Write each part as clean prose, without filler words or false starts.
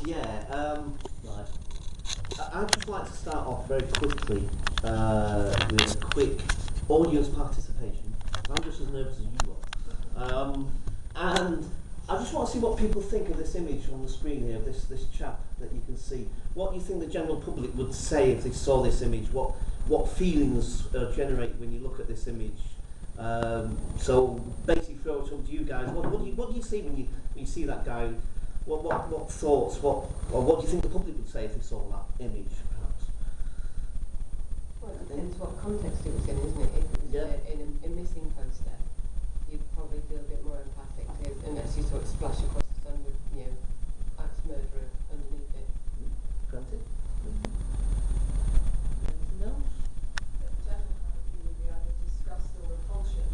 Yeah, right. I'd just like to start off very quickly with a quick audience participation. I'm just as nervous as you are. And I just want to see what people think of this image on the screen here, this chap that you can see. What do you think the general public would say if they saw this image? What feelings generate when you look at this image? So basically, throw it up to you guys. What do you see when you see that guy? What thoughts? What do you think the public would say if they saw that image? Perhaps. Well, it depends what context it was in, isn't it? If it was a missing poster, you'd probably feel a bit more empathic, unless you saw it splash across the sun with, axe murderer underneath it. Granted. Anything else? The general kind of view would be either disgust or repulsion.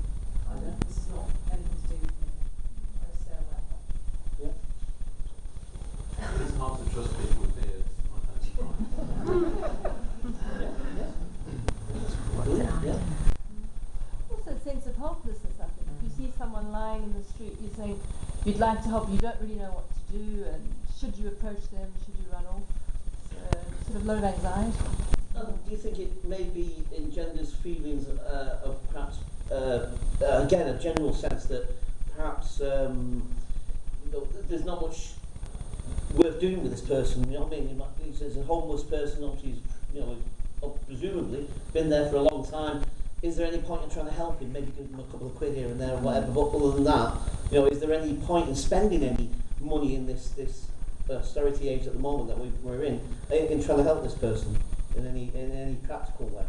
This is not anything to do with me. I stay away. Yeah. It's hard to trust people with beards. Yeah. Also a sense of helplessness, I think. If you see someone lying in the street, you're saying you'd like to help, you don't really know what to do, and should you approach them, should you run off? So, sort of a lot of anxiety. Do you think it maybe engenders feelings of perhaps, again, a general sense that perhaps there's not much worth doing with this person? You know what I mean? He's a homeless person, obviously, presumably been there for a long time. Is there any point in trying to help him? Maybe give him a couple of quid here and there or whatever. But other than that, is there any point in spending any money in this austerity age at the moment that we're in trying to help this person in any practical way?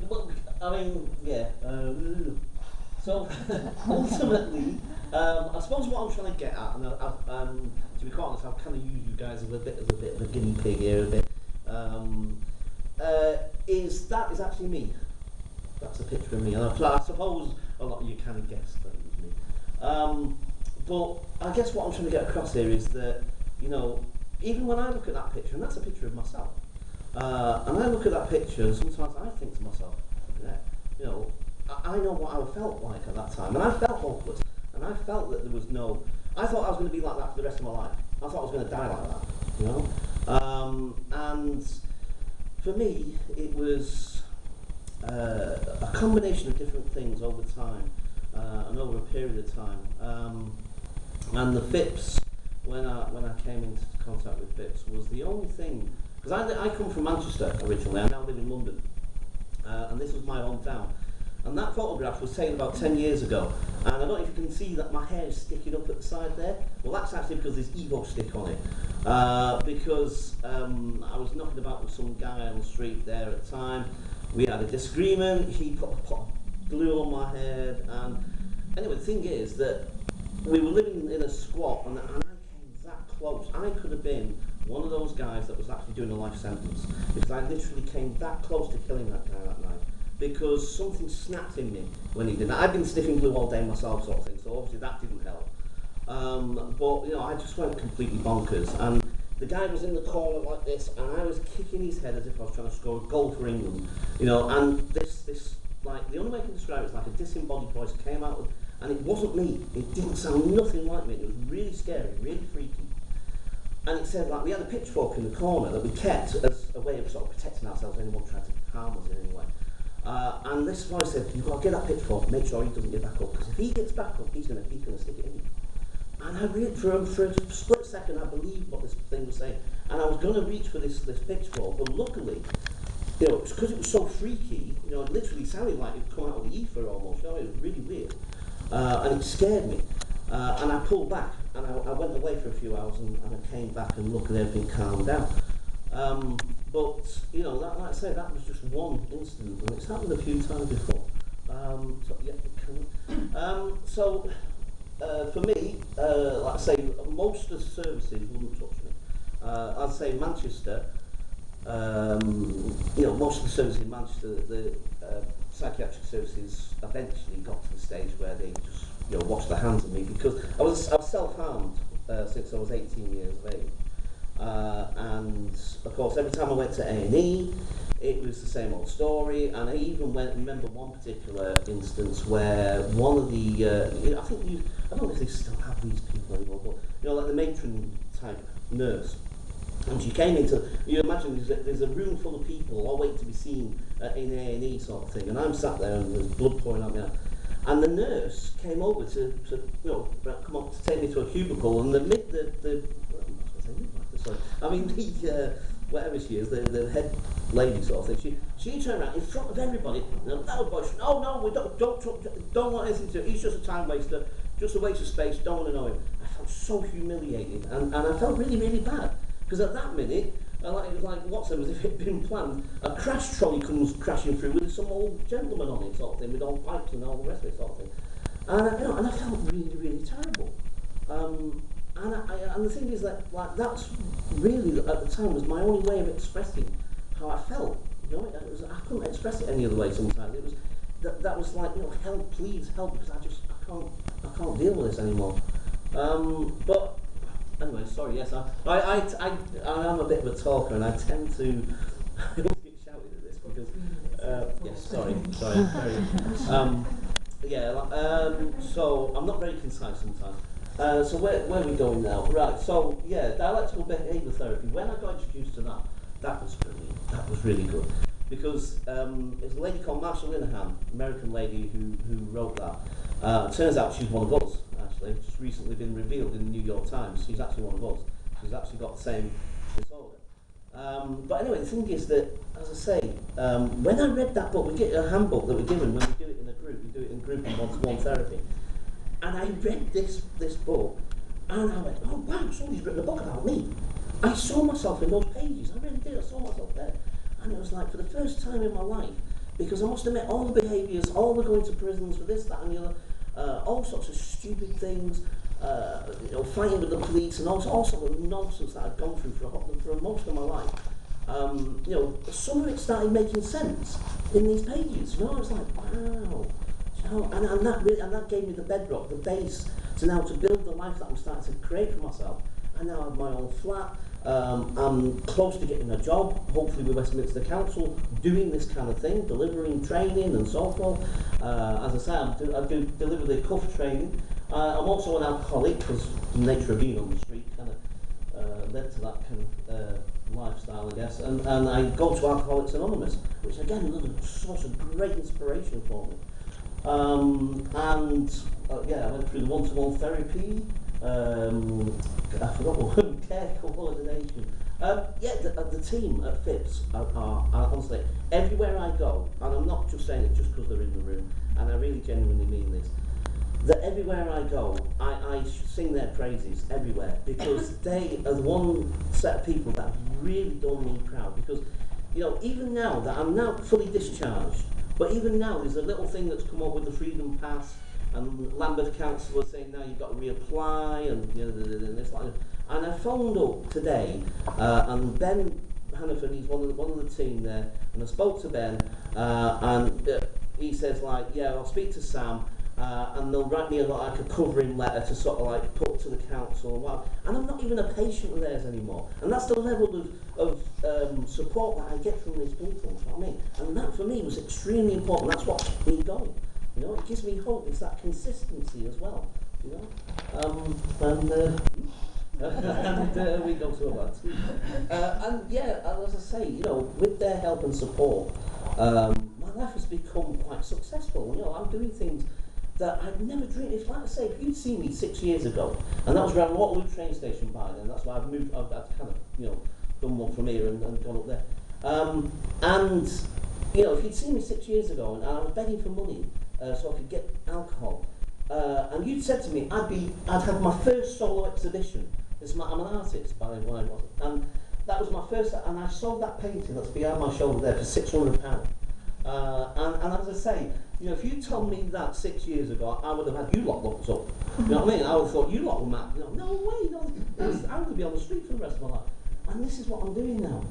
Well, I mean, yeah. So ultimately, I suppose what I'm trying to get at, and to be quite honest, I've kind of used you guys as a bit of a guinea pig here, is actually me. That's a picture of me, and I suppose a lot of you kind of guessed that it was me. But I guess what I'm trying to get across here is that, even when I look at that picture, and that's a picture of myself, and I look at that picture, and sometimes I think to myself, I know what I felt like at that time, and I felt hopeless, and I felt that there was I thought I was going to be like that for the rest of my life. I thought I was going to die like that, and for me, it was a combination of different things over time, and over a period of time, and the FIPS, when I came into contact with FIPS, was the only thing, because I come from Manchester originally, I now live in London, and this was my hometown. And that photograph was taken about 10 years ago, and I don't know if you can see that my hair is sticking up at the side there. Well, that's actually because there's Evo stick on it, because I was knocking about with some guy on the street there at the time. We had a disagreement, he put glue on my head, and anyway, the thing is that we were living in a squat, and I came that close. I could have been one of those guys that was actually doing a life sentence, because I literally came that close to killing that guy that night. Because something snapped in me when he did that. I've been sniffing glue all day myself, sort of thing, so obviously that didn't help. But I just went completely bonkers, and the guy was in the corner like this, and I was kicking his head as if I was trying to score a goal for England, and this like, the only way I can describe it is like a disembodied voice came out, and it wasn't me. It didn't sound nothing like me. It was really scary, really freaky. And it said, like, we had a pitchfork in the corner that we kept as a way of sort of protecting ourselves if anyone tried to harm us in any way. And this voice said, you've got to get that pitchfork, make sure he doesn't get back up, because if he gets back up, he's going to stick it in you. And I read for a split second, I believed what this thing was saying, and I was going to reach for this pitchfork, but luckily, because it was so freaky, it literally sounded like it would come out of the ether almost. It was really weird, and it scared me. And I pulled back, and I went away for a few hours, and I came back, and luckily everything calmed down. But like I say, that was just one incident, and it's happened a few times before. For me, like I say, most of the services wouldn't touch me. I'd say Manchester, most of the services in Manchester, the psychiatric services eventually got to the stage where they just washed their hands of me, because I was self-harmed since I was 18 years of age. And of course, every time I went to A&E, it was the same old story. And I even remember one particular instance where one of the, I don't know if they still have these people anymore, but like the matron type nurse. And she came into, you imagine there's a room full of people all waiting to be seen in A&E sort of thing, and I'm sat there and there's blood pouring out my eye. And the nurse came over to come up to take me to a cubicle, and whatever she is, the head lady sort of thing, she turned around in front of everybody, in a loud voice, no, we don't want anything to do, he's just a time waster, just a waste of space, don't want to know him. I felt so humiliated, and I felt really, really bad. Because at that minute, it was like Watson, as if it had been planned, a crash trolley comes crashing through with some old gentleman on it, sort of thing, with all pipes and all the rest of it, sort of thing. And I felt really, really terrible. And the thing is that, that's really, at the time, was my only way of expressing how I felt. I couldn't express it any other way sometimes. It was, that was like, help, please, help, because I can't deal with this anymore. But, anyway, sorry, yes, I am a bit of a talker, and I tend to I always get shouted at this because yes, sorry, so I'm not very concise sometimes. So where are we going now? Right, so yeah, dialectical behaviour therapy. When I got introduced to that was brilliant. That was really good because there's a lady called Marsha Linehan, American lady who wrote that. Turns out she's one of us. Actually, just recently been revealed in the New York Times. She's actually one of us. She's actually got the same disorder. But anyway, the thing is that, as I say, when I read that book, we get a handbook that we're given when we do it in a group. We do it in group and one-to-one therapy. And I read this book, and I went, oh wow, somebody's written a book about me. I saw myself in those pages. I really did. I saw myself there. And it was like, for the first time in my life, because I must admit, all the behaviours, all the going to prisons for this, that and the other, all sorts of stupid things, fighting with the police and all sorts of nonsense that I'd gone through for most of my life. Some of it started making sense in these pages. I was like, wow. And that gave me the bedrock, the base to build the life that I'm starting to create for myself. I now have my own flat. I'm close to getting a job, hopefully with Westminster Council, doing this kind of thing, delivering training and so forth. As I say, I do deliver the cuff training. I'm also an alcoholic, because the nature of being on the street kind of led to that kind of lifestyle, I guess. And I go to Alcoholics Anonymous, which again, another source of great inspiration for me. I went through the one-to-one therapy. I forgot what word, care coordination. The team at Phipps are honestly, everywhere I go, and I'm not just saying it just because they're in the room, and I really genuinely mean this, that everywhere I go, I sing their praises everywhere, because they are the one set of people that have really done me proud, because, even now that I'm now fully discharged, but even now there's a little thing that's come up with the Freedom Pass, and Lambeth Council was saying now you've got to reapply, and this like. And I phoned up today, and Ben Hannaford, he's one of the team there, and I spoke to Ben, and he says I'll speak to Sam, and they'll write me a covering letter to sort of put to the council and what. And I'm not even a patient of theirs anymore, and that's the level of support that I get from these people. You know what I mean? And that for me was extremely important. That's what kept me going. It gives me hope. It's that consistency as well. And we go through that. And as I say, with their help and support, my life has become quite successful. I'm doing things that I'd never dreamed. It's like I say, if you'd seen me 6 years ago, and that was around Waterloo train station by then. That's why I've moved. I've kind of done one from here and gone up there. If you'd seen me 6 years ago and I was begging for money so I could get alcohol, and you'd said to me I'd have my first solo exhibition. I'm an artist by the way, and that was my first. And I sold that painting that's behind my shoulder there for £600. And as I say, if you told me that 6 years ago, I would have had you lot locked up. You know what I mean? I would have thought you lot were mad. No way. I'm going to be on the street for the rest of my life. And this is what I'm doing now.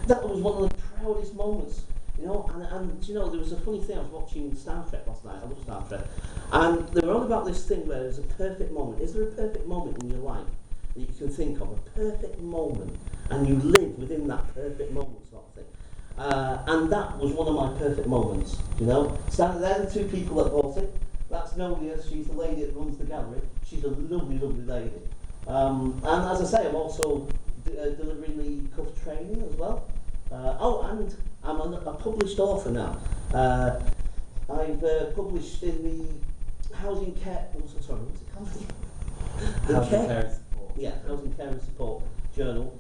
That was one of the proudest moments. And there was a funny thing. I was watching Star Trek last night. I love Star Trek. And they were on about this thing where there's a perfect moment. Is there a perfect moment in your life that you can think of? A perfect moment. And you live within that perfect moment sort of thing. And that was one of my perfect moments, you know. Standing there, the two people that bought it. That's Nolia, she's the lady that runs the gallery. She's a lovely, lovely lady. And as I say, I'm also delivering the cuff training as well. And I'm a published author now. I've published in the Housing Care... what's it called? Housing care support. Yeah, Housing Care and Support Journal.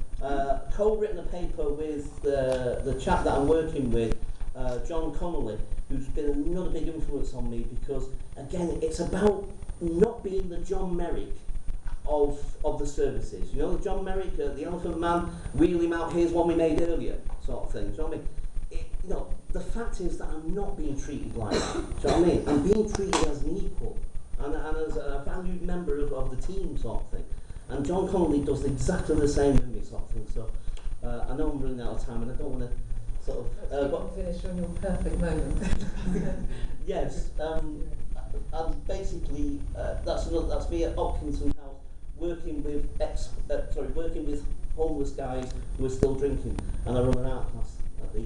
Co-written a paper with the chap that I'm working with, John Connolly, who's been another big influence on me because, again, it's about not being the John Merrick of the services. You know, the John Merrick, the Elephant Man, wheel him out, here's one we made earlier, sort of thing. Do you know what I mean? You know, the fact is that I'm not being treated like that. Do you know what I mean? I'm being treated as an equal and as a valued member of the team, sort of thing. And John Connolly does exactly the same with me, sort of thing. So I know I'm running out of time, and I don't want to sort of. But finish on your perfect moment. Yes, and basically that's me at Hopkinson House, working with working with homeless guys who are still drinking, and I run an art class at the